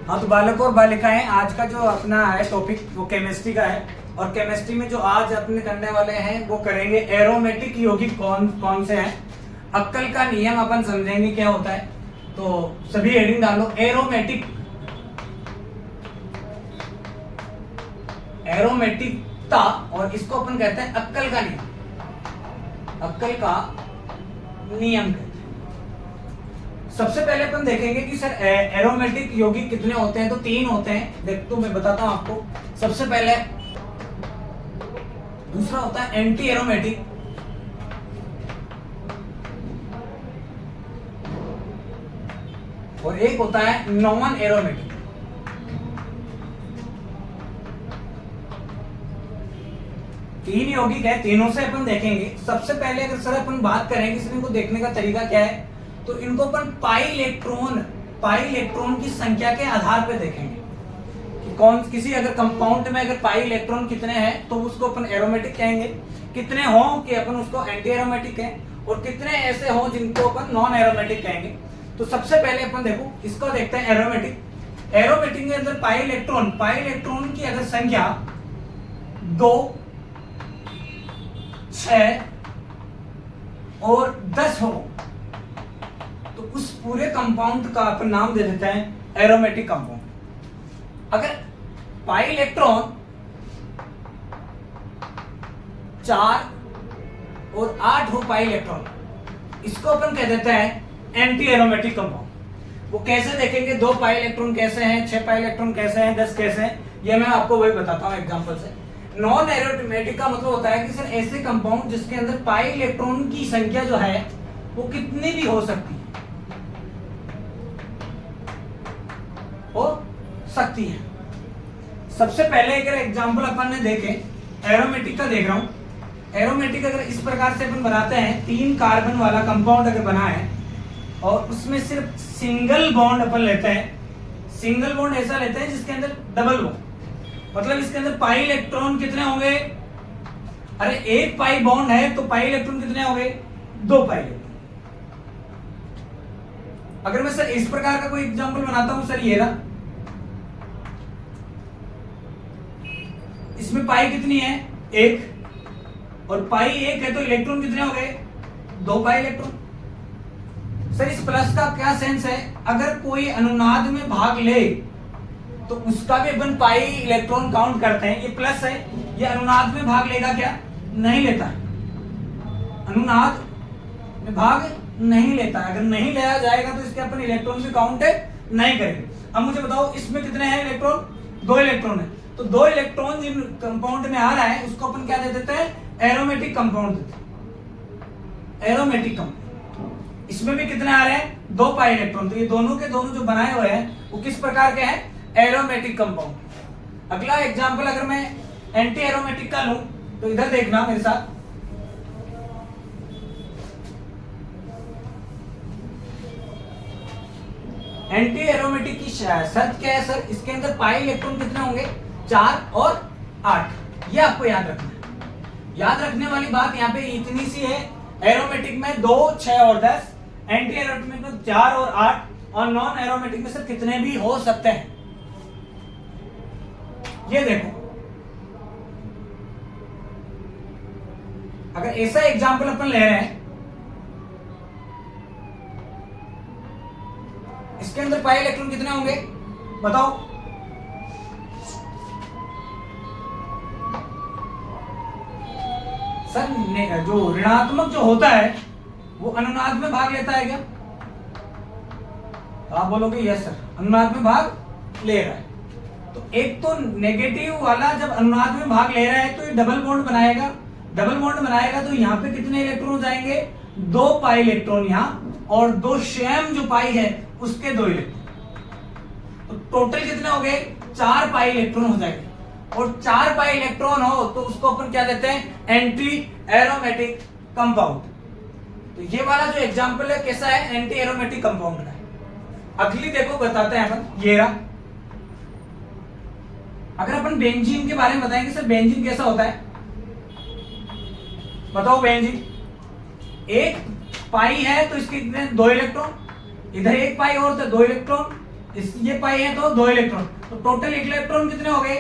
हाँ तो बालकों और बालिकाएं, आज का जो अपना है टॉपिक वो केमिस्ट्री का है। और केमिस्ट्री में जो आज अपने करने वाले हैं वो करेंगे एरोमेटिक यौगिक कौन कौन से हैं। अक्कल का नियम अपन समझेंगे क्या होता है। तो सभी हेडिंग डालो। एरोमेटिकता, और इसको अपन कहते हैं अक्कल का नियम। अक्कल का नियम कहते हैं। सबसे पहले अपन देखेंगे कि सर एरोमेटिक यौगिक कितने होते हैं। तो 3 होते हैं। देख तो मैं बताता हूं आपको। सबसे पहले दूसरा होता है एंटी एरोमेटिक, और एक होता है नॉन एरोमेटिक। तीन यौगिक है, तीनों से अपन देखेंगे। सबसे पहले अगर सर अपन बात करें कि इनको देखने का तरीका क्या है, तो इनको अपन पाई इलेक्ट्रॉन की संख्या के आधार पे देखेंगे कि कौन किसी अगर कंपाउंड में अगर पाई इलेक्ट्रॉन कितने हैं तो उसको अपन एरोमेटिक कहेंगे, कितने हो कि अपन उसको एंटी एरोमेटिक कहें, और कितने ऐसे हो जिनको अपन नॉन एरोमेटिक कहेंगे। तो सबसे पहले अपन देखो इसको देखते हैं एरोमेटिक। एरोमेटिक के अंदर पाई इलेक्ट्रॉन की अगर संख्या 2, 6 और 10 हो तो उस पूरे कंपाउंड का अपन नाम दे देते हैं एरोमेटिक कंपाउंड। अगर पाई इलेक्ट्रॉन 4 और 8 हो पाई इलेक्ट्रॉन, इसको अपन कह देते हैं एंटी एरोमेटिक कंपाउंड। वो कैसे देखेंगे, 2 पाई इलेक्ट्रॉन कैसे हैं, 6 पाई इलेक्ट्रॉन कैसे हैं, 10 कैसे हैं, ये मैं आपको वही बताता हूं एग्जांपल से। नॉन एरोमेटिक का मतलब होता है कि सर ऐसे कंपाउंड जिसके अंदर पाई इलेक्ट्रॉन की संख्या जो है वो कितनी भी हो सकती है। सबसे पहले अगर एग्जांपल अपन ने देखे एरोमेटिक का देख रहा हूं। एरोमेटिक अगर इस प्रकार से अपन बनाते हैं, 3 कार्बन वाला कंपाउंड अगर बना है और उसमें सिर्फ सिंगल बॉन्ड अपन लेते हैं। सिंगल बॉन्ड ऐसा लेते हैं जिसके अंदर डबल बॉन्ड, मतलब इसके अंदर पाई इलेक्ट्रॉन कितने होंगे। अरे 1 पाई बॉन्ड है तो पाई इलेक्ट्रॉन कितने होंगे, 2 पाई इलेक्ट्रॉन। अगर मैं सर इस प्रकार का कोई एग्जांपल बनाता हूं, सर ये रहा, इसमें पाई कितनी है 1, और पाई 1 है तो इलेक्ट्रॉन कितने हो गए, 2 पाई इलेक्ट्रॉन। सर इस प्लस का क्या सेंस है, अगर कोई अनुनाद में भाग ले तो उसका भी अपन पाई इलेक्ट्रॉन काउंट करते हैं। ये प्लस है, ये अनुनाद में भाग लेगा क्या, नहीं लेता। अनुनाद में भाग नहीं लेता। अगर नहीं लिया जाएगा तो इसके अपन इलेक्ट्रॉन भी काउंट नहीं करेंगे। अब मुझे बताओ इसमें कितने हैं इलेक्ट्रॉन, 2 इलेक्ट्रॉन है। तो 2 इलेक्ट्रॉन जिन कंपाउंड में आ रहा है उसको अपन क्या दे देते हैं, एरोमेटिक कंपाउंड देते हैं। एरोमेटिक कंपाउंड, इसमें भी कितने आ रहे हैं, 2 पाई इलेक्ट्रॉन। तो ये दोनों के दोनों जो बनाए हुए हैं वो किस प्रकार के हैं, एरोमेटिक कंपाउंड। अगला एग्जांपल अगर मैं एंटी एरोमेटिक का लूं तो इधर देखना मेरे साथ। एंटी एरोमेटिक की शर्त क्या है सर, इसके अंदर पाई इलेक्ट्रॉन कितने होंगे, 4 और 8। ये आपको याद रखना है। याद रखने वाली बात यहाँ पे इतनी सी है, एरोमेटिक में 2, 6 और 10, एंटी एरोमेटिक में 4 और 8, और नॉन एरोमेटिक में सर कितने भी हो सकते हैं। ये देखो, अगर ऐसा एग्जांपल अपन ले रहे हैं, इसके अंदर पाई इलेक्ट्रॉन कितने होंगे बताओ, सर जो ऋणात्मक जो होता है वो अनुनाद में भाग लेता है क्या, आप बोलोगे यस सर अनुनाद में भाग ले रहा है। तो एक तो नेगेटिव वाला जब अनुनाद में भाग ले रहा है तो ये डबल बॉन्ड बनाएगा। डबल बॉन्ड बनाएगा तो यहाँ पे कितने इलेक्ट्रॉन जाएंगे, 2 पाई इलेक्ट्रॉन यहाँ, और 2 शेम जो पाई है उसके 2 इलेक्ट्रॉन। तो टोटल कितने हो गए, 4 पाई इलेक्ट्रॉन हो जाएंगे। और 4 पाई इलेक्ट्रॉन हो तो उसको अपन क्या देते हैं, एंटी एरोमेटिक कंपाउंड। तो ये वाला जो एग्जांपल है कैसा है, एंटी एरोमेटिक कंपाउंड का है। अगली देखो बताते हैं अपन, ये रहा। अगर अपन बेंजीन के बारे में बताएंगे, सर बेंजीन कैसा होता है बताओ। बेंजीन 1 पाई है तो इसके कितने, 2 इलेक्ट्रॉन, इधर 1 पाई और तो 2 इलेक्ट्रॉन, इस ये पाई है तो 2 इलेक्ट्रॉन, तो टोटल इलेक्ट्रॉन कितने हो गए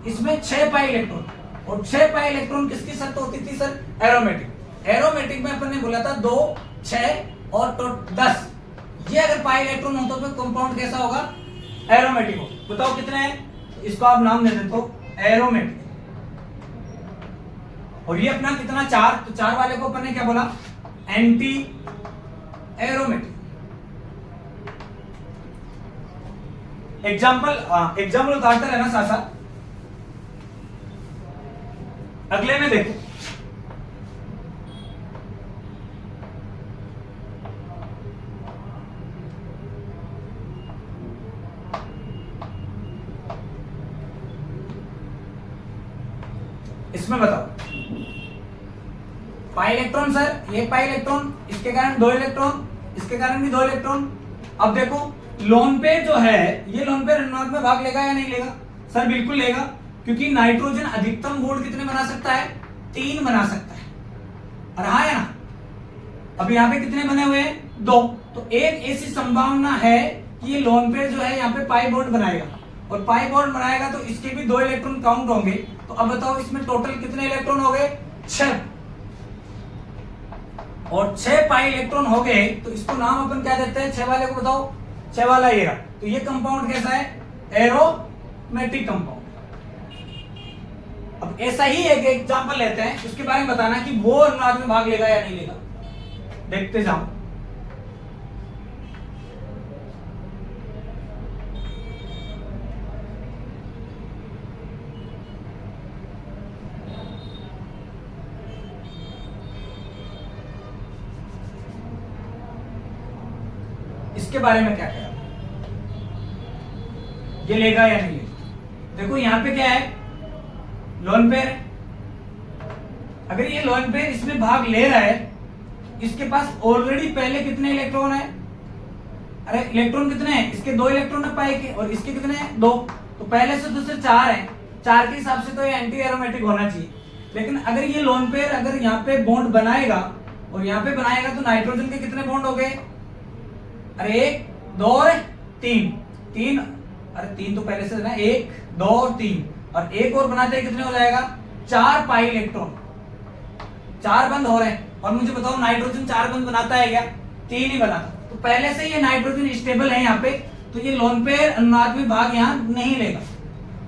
इसमें 6 पाई इलेक्ट्रॉन। और 6 पाई इलेक्ट्रॉन किसकी शर्त होती थी सर? एरोमेटिक। एरोमेटिक में अपन ने बोला था 2, 6 और 10। ये अगर पाई इलेक्ट्रॉन हो तो कंपाउंड कैसा होगा? एरोमेटिक हो। बताओ कितने हैं? इसको आप नाम दे देते हो एरोमेटिक। और ये अपना कितना 4, तो 4 वाले को अपन ने क्या बोला? Anti aromatic. एग्जाम्पल उतारते रहना साथ साथ। अगले में देखो, इसमें बताओ पाई इलेक्ट्रॉन सर, ये पाई इलेक्ट्रॉन, इसके कारण 2 इलेक्ट्रॉन, इसके कारण भी 2 इलेक्ट्रॉन। अब देखो लोन पेयर जो है, ये लोन पेयर ऋणात्मक में भाग लेगा या नहीं लेगा? सर बिल्कुल लेगा, क्योंकि नाइट्रोजन अधिकतम बॉन्ड कितने बना सकता है? 3 बना सकता है। और हाँ या ना? अब यहाँ पे कितने बने हुए हैं? 2। तो एक ऐसी संभावना है कि ये लोन पेयर जो है यहाँ पे पाई बॉन्ड बनाएगा, और पाई बॉन्ड बनाएगा तो इसके भी 2 इलेक्ट्रॉन काउंट होंगे। तो अब बताओ इसमें टोटल कितने इलेक्ट्रॉन हो गए? 6। और 6 पाई इलेक्ट्रॉन हो गए, तो इसको नाम अपन क्या देते हैं? 6 वाले को बताओ। 6 वाला ये रहा। तो ये कंपाउंड कैसा है? Aromatic compound. अब ऐसा ही एक एग्जांपल लेते हैं, उसके बारे में बताना कि वो अनुनाद में भाग लेगा या नहीं लेगा। देखते जाओ। इसके बारे में क्या कहा? ये लेगा या नहीं लेगा? देखो यहां पे क्या है? Lone pair. अगर ये लोन पेयर इसमें भाग ले रहा है, इसके पास ऑलरेडी पहले कितने इलेक्ट्रॉन है? अरे इलेक्ट्रॉन कितने हैं? इसके 2 इलेक्ट्रॉन है पाई के, और इसके कितने हैं? 2। तो पहले से तो सिर्फ 4 है। 4 के हिसाब से तो ये एंटी एरोमेटिक होना चाहिए। लेकिन अगर ये लोन पेयर अगर यहाँ पे बॉन्ड बनाएगा और यहाँ पे बनाएगा, तो नाइट्रोजन के कितने बॉन्ड हो गए? अरे 1, 2 और 3। 3, अरे 3 तो पहले से ना, 1, 2 और 3, और एक और बनाते हैं कितने हो जाएगा? 4 पाई इलेक्ट्रॉन। 4 बंद हो रहे हैं। और मुझे बताओ नाइट्रोजन 4 बंद बनाता है क्या? 3 ही बनाता। तो पहले से ये नाइट्रोजन स्टेबल है यहाँ पे, तो ये लोन पेयर अनुनाद में भाग यहाँ नहीं लेगा।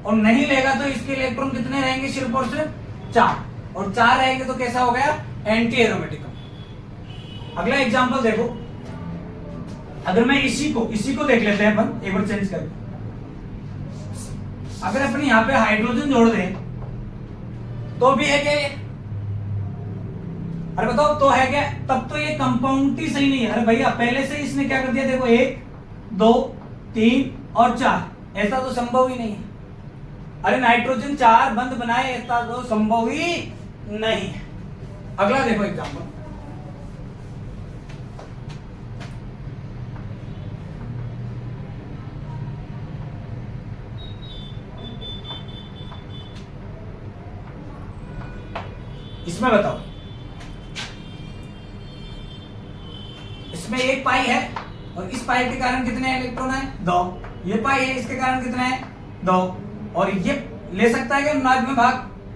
और नहीं लेगा तो इसके इलेक्ट्रॉन कितने रहेंगे? सिर्फ और सिर्फ 4। और 4 रहेंगे तो कैसा हो गया? Anti aromatic. अगला एग्जाम्पल देखो। अगर मैं इसी को देख लेते हैं अपन, एक बार चेंज करके। अगर अपन यहाँ पे हाइड्रोजन जोड़ दें तो भी है क्या ये? अरे बताओ तो है क्या? तब तो ये कंपाउंड ही सही नहीं है। अरे भैया पहले से इसने क्या कर दिया? देखो 1, 2, 3 और 4। ऐसा तो संभव ही नहीं है। अरे नाइट्रोजन 4 बंद बनाए, ऐसा तो संभव ही नहीं है। अगला देखो एग्जाम्पल। इसमें बताओ, इसमें एक पाई है और इस पाई के कारण कितने इलेक्ट्रॉन है? 2। ये पाई है, इसके कारण कितने हैं? 2। और ये ले सकता है क्या अनुनाद में भाग?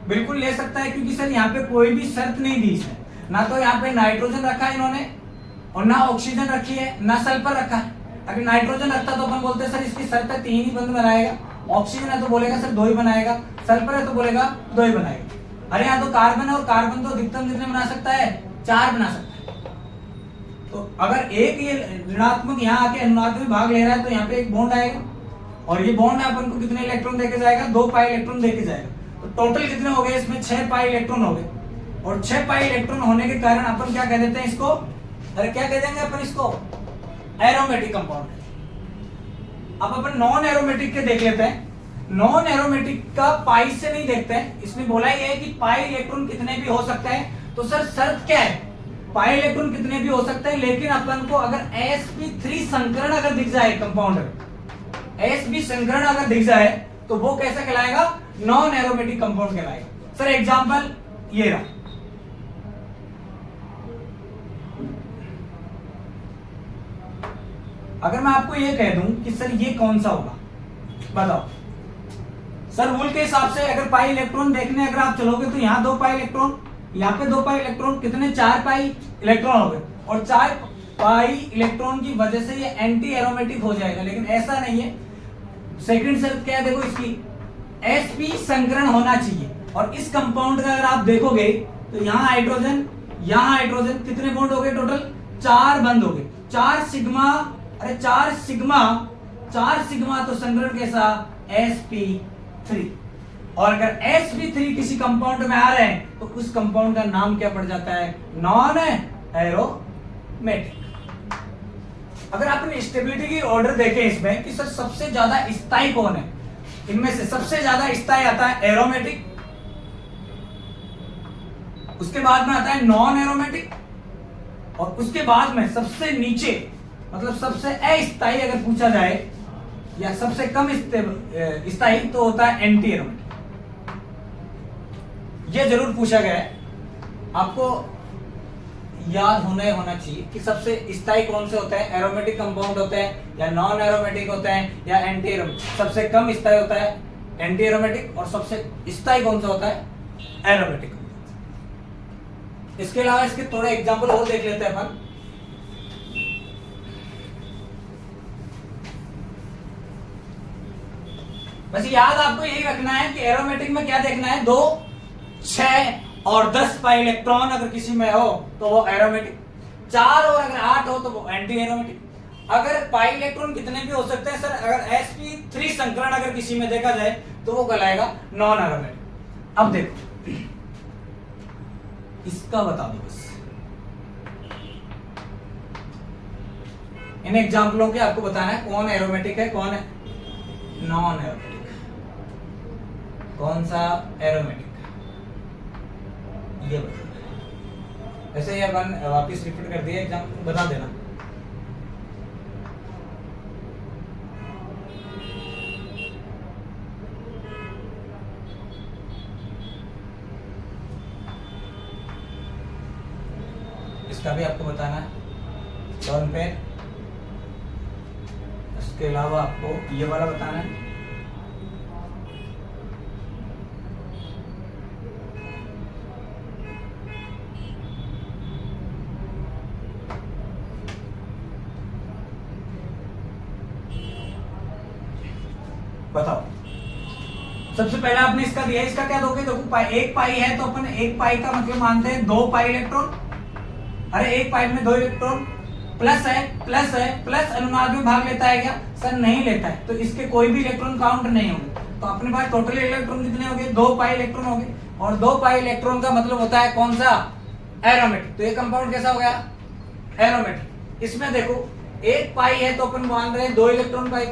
बिल्कुल ले सकता है, क्योंकि सर यहाँ पे कोई भी शर्त नहीं दी इसने। ना तो यहाँ पे नाइट्रोजन रखा है इन्होंने, और ना ऑक्सीजन रखी है, ना सल्फर रखा है। अगर नाइट्रोजन रखता तो अपन बोलते सर इसकी शर्त है 3 ही बंद बनाएगा। ऑक्सीजन है तो बोलेगा सर 2 ही बनाएगा। सल्फर है तो बोलेगा 2 ही बनाएगा। अरे यहाँ तो कार्बन है, और कार्बन तो अधिकतम कितने बना सकता है? 4 बना सकता है। तो अगर एक ये ऋणात्मक यहाँ आके अनुनाद में भाग ले रहा है, तो यहाँ पे एक बॉन्ड आएगा, और ये बॉन्ड अपन को कितने इलेक्ट्रॉन देके जाएगा? 2 पाई इलेक्ट्रॉन देके जाएगा। तो टोटल कितने हो गए इसमें? 6 पाई इलेक्ट्रॉन हो गए। और 6 पाई इलेक्ट्रॉन होने के कारण अपन क्या कह देते हैं इसको? अरे क्या कह देंगे अपन इसको? Aromatic compound. अब अपन नॉन एरोमेटिक के देख लेते हैं। नॉन एरोमेटिक का पाई से नहीं देखते हैं। इसमें बोला ही है कि पाई इलेक्ट्रॉन कितने भी हो सकते हैं। तो सर शर्त क्या है? पाई इलेक्ट्रॉन कितने भी हो सकते हैं, लेकिन अपन को अगर sp3 संकरण अगर दिख जाए कंपाउंड, sp संकरण अगर दिख जाए तो वो कैसा कहलाएगा? नॉन एरोमेटिक कंपाउंड कहलाएगा। सर एग्जांपल ये रहा। अगर मैं आपको ये कह दूं कि सर ये कौन सा होगा, बताओ सर। रूल के हिसाब से अगर पाई इलेक्ट्रॉन देखने अगर आप चलोगे तो यहाँ 2 पाई इलेक्ट्रॉन, यहाँ पे 2 पाई इलेक्ट्रॉन, कितने 4 पाई इलेक्ट्रॉन हो गए, और 4 पाई इलेक्ट्रॉन की वजह से ये एंटी एरोमेटिक हो जाएगा। लेकिन ऐसा नहीं है। सेकंड शर्त क्या है, देखो इसकी sp संकरण होना चाहिए। और इस कंपाउंड का अगर आप देखोगे तो यहाँ हाइड्रोजन, यहाँ हाइड्रोजन, कितने बॉन्ड हो गए टोटल, 4 बंद हो गए, 4 सिग्मा, अरे 4 सिग्मा तो संकरण कैसा, sp3। और अगर sp3 किसी कंपाउंड में आ रहे हैं तो उस कंपाउंड का नाम क्या पड़ जाता है, नॉन एरोमेटिक। अगर आपने स्टेबिलिटी की ऑर्डर देखे इसमें कि सर सबसे ज्यादा स्थायी कौन है, इनमें से सबसे ज्यादा स्थायी आता है एरोमेटिक, उसके बाद में आता है नॉन एरोमेटिक, और उसके बाद में सबसे नीचे मतलब सबसे अस्थायी अगर पूछा जाए या सबसे कम स्थायी तो होता है एंटी एरोमेटिक। यह जरूर पूछा गया है, आपको याद होना चाहिए कि सबसे स्थायी कौन से होते हैं, एरोमेटिक कंपाउंड होते हैं या नॉन एरोमेटिक होते हैं या एंटी एरोमेटिक। सबसे कम स्थायी होता है एंटी एरोमेटिक और सबसे स्थायी कौन सा होता है, एरोमेटिक। इसके अलावा इसके थोड़े एग्जांपल और देख लेते हैं अपन। बस याद आपको यही रखना है कि एरोमेटिक में क्या देखना है, 2, 6 और 10 पाई इलेक्ट्रॉन अगर किसी में हो तो वो एरोमेटिक, 4 और अगर 8 हो तो वो एंटी एरोमेटिक। अगर पाई इलेक्ट्रॉन कितने भी हो सकते हैं सर, अगर sp3 संकरण अगर किसी में देखा जाए तो वो कहलाएगा नॉन एरोमेटिक। अब देखो इसका बता दो बस, इन एग्जाम्पलों के आपको बताना है कौन एरोमेटिक है कौन है नॉन एरोमेटिक, कौन सा एरोमेटिक, ये बताना। ऐसे ये अपन वापिस रिपीट कर दिया, एग्जाम बता देना। इसका भी आपको बताना है टर्न पे। इसके अलावा आपको ये वाला बताना है। बताओ सबसे पहले आपने इसका दिया, इसका क्या दोगे, देखो एक पाई है तो अपन एक पाई का मतलब मानते हैं 2 पाई इलेक्ट्रॉन। अरे एक पाई में 2 इलेक्ट्रॉन, प्लस है, प्लस अनुनाद में भाग लेता है क्या, सर नहीं लेता है, तो इसके कोई भी इलेक्ट्रॉन काउंट नहीं होंगे। तो अपने पास टोटल इलेक्ट्रॉन कितने हो गए, 2 पाई इलेक्ट्रॉन हो गए, और 2 पाई इलेक्ट्रॉन का मतलब होता है कौन सा, एरोमेटिक। तो ये कंपाउंड कैसा हो गया, एरोमेटिक। इसमें देखो एक पाई है तो अपन मान रहे हैं 2 इलेक्ट्रॉन पाई,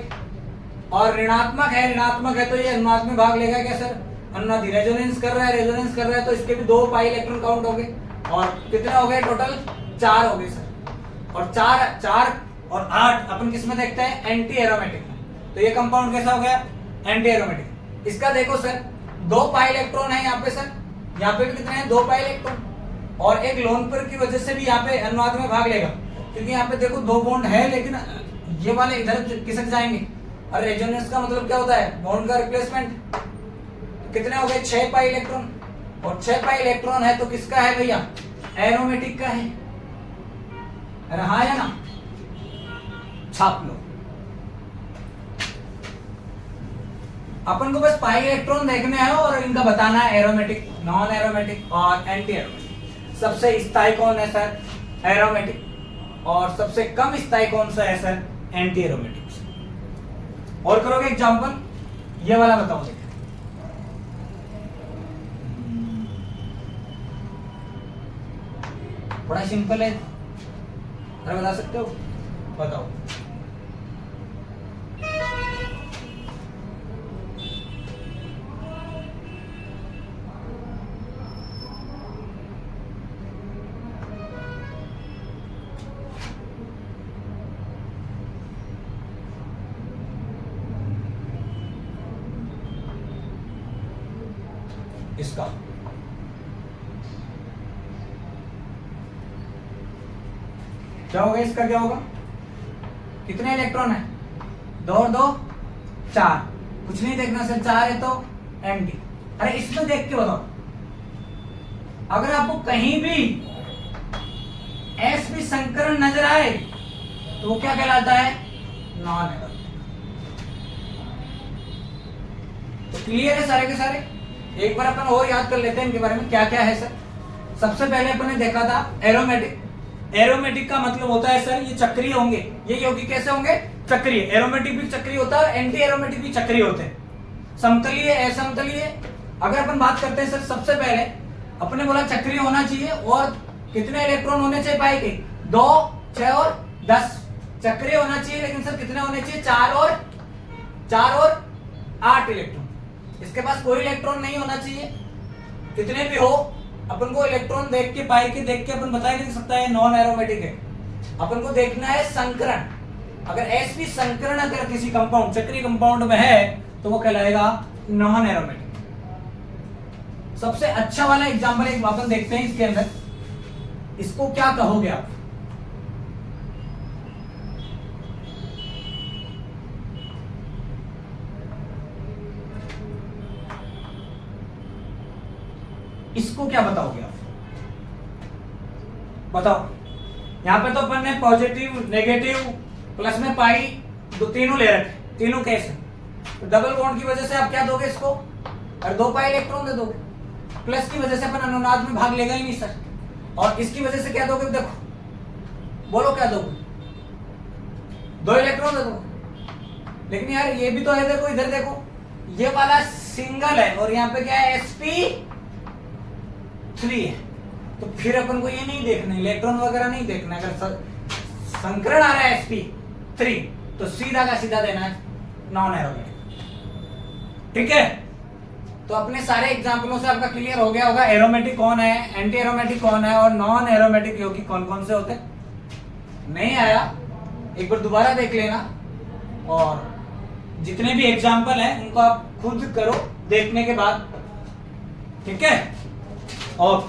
और ऋणात्मक है तो ये अनुनाद में भाग लेगा क्या सर, अनुनाद रेजोनेंस कर रहा है तो इसके भी 2 पाई इलेक्ट्रॉन काउंट हो गए, और कितने हो गए टोटल, 4 हो गए सर। और 4 और 8 अपन किस में देखते हैं, एंटी एरोमेटिक में। तो ये कंपाउंड कैसा हो गया, एंटी एरोमेटिक। इसका देखो सर 2 पाई इलेक्ट्रॉन है यहाँ पे सर, यहाँ पे भी कितने हैं, 2 पाई इलेक्ट्रॉन, और एक लोन पेयर की वजह से भी यहाँ पे अनुनाद में भाग लेगा, क्योंकि यहाँ पे देखो 2 बॉन्ड है लेकिन ये वाले इधर खिसक जाएंगे। और रेजोनेंस का मतलब क्या होता है, बॉन्ड का रिप्लेसमेंट। कितने हो गए, 6 पाई इलेक्ट्रॉन, और 6 पाई इलेक्ट्रॉन है तो किसका है भैया, एरोमेटिक का है। अरे हाँ या ना, छाप लो। अपन को बस पाई इलेक्ट्रॉन देखने हैं और इनका बताना है एरोमेटिक, नॉन एरोमेटिक और एंटी एरोमेटिक। सबसे स्थायी कौन है सर, एरोमेटिक, और सबसे कम स्थायी कौन सा है सर, एंटी एरोमेटिक। और करोगे एग्जांपल, ये वाला बताओ। बड़ा सिंपल है, अरे बता सकते हो, बताओ। इसका क्या होगा, इसका क्या होगा, कितने इलेक्ट्रॉन है? 2 और 2 4, कुछ नहीं देखना सर, 4 है तो एम्प्टी। अरे इसमें देख के बताओ, अगर आपको कहीं भी sp संकरण नजर आए तो वो क्या कहलाता है? Non aromatic. तो क्लियर है सारे के सारे? एक बार अपन और याद कर लेते हैं इनके बारे में क्या क्या है सर। सबसे पहले अपन ने देखा था एरोमेटिक। एरोमेटिक का मतलब होता है सर ये चक्रीय होंगे, ये यौगिक कैसे होंगे? चक्रीय। एरोमेटिक भी चक्रीय होता है, एंटी एरोमेटिक भी चक्रीय होते हैं। समतलीय, असमतलीय। अगर अपन बात करते हैं सर, सबसे पहले अपने बोला चक्रीय होना चाहिए और कितने इलेक्ट्रॉन होने चाहिए पाई के? 2, 6 और 10। चक्रीय होना चाहिए, लेकिन सर कितने होने चाहिए? 4 और 8 इलेक्ट्रॉन। इसके पास कोई इलेक्ट्रॉन नहीं होना चाहिए, कितने भी हो अपन को इलेक्ट्रॉन देख के पाई के देख के अपन बता नहीं सकता है नॉन एरोमेटिक है। अपन को देखना है संकरण। अगर sp संकरण अगर किसी कंपाउंड, चक्रीय कंपाउंड में है तो वो कहलाएगा नॉन एरोमेटिक। सबसे अच्छा वाला एग्जांपल एक अपन देखते हैं इसके अंदर, इसको क्या कहोगे आप? इसको क्या बताओगे आप? बताओ। यहां पे तो अपन ने पॉजिटिव, नेगेटिव, प्लस में पाई तीनों ले रखे, तीनों केस है। तो डबल बॉन्ड की वजह से आप क्या दोगे इसको? और 2 पाई इलेक्ट्रॉन दे दोगे। प्लस की वजह से अपन अनुनाद में भाग लेगा ही नहीं सर। और इसकी वजह से क्या दोगे? देखो, बोलो क्या दोगे? 2 इलेक्ट्रॉन दे दोगे। लेकिन यार ये भी तो है, देखो इधर देखो, ये वाला सिंगल है और यहाँ पे क्या है? sp3 है। तो फिर अपन को ये नहीं देखना, इलेक्ट्रॉन वगैरह नहीं देखना। अगर संकरण आ रहा है sp3 तो सीधा का सीधा देना है नॉन एरोमेटिक। ठीक है, तो अपने सारे एग्जाम्पलों से आपका क्लियर हो गया होगा एरोमेटिक कौन है, एंटी एरोमेटिक कौन है और नॉन एरोमेटिक यौगिक कौन कौन से होते हैं। नहीं आया एक बार दोबारा देख लेना, और जितने भी एग्जाम्पल हैं उनको आप खुद करो देखने के बाद। ठीक है, और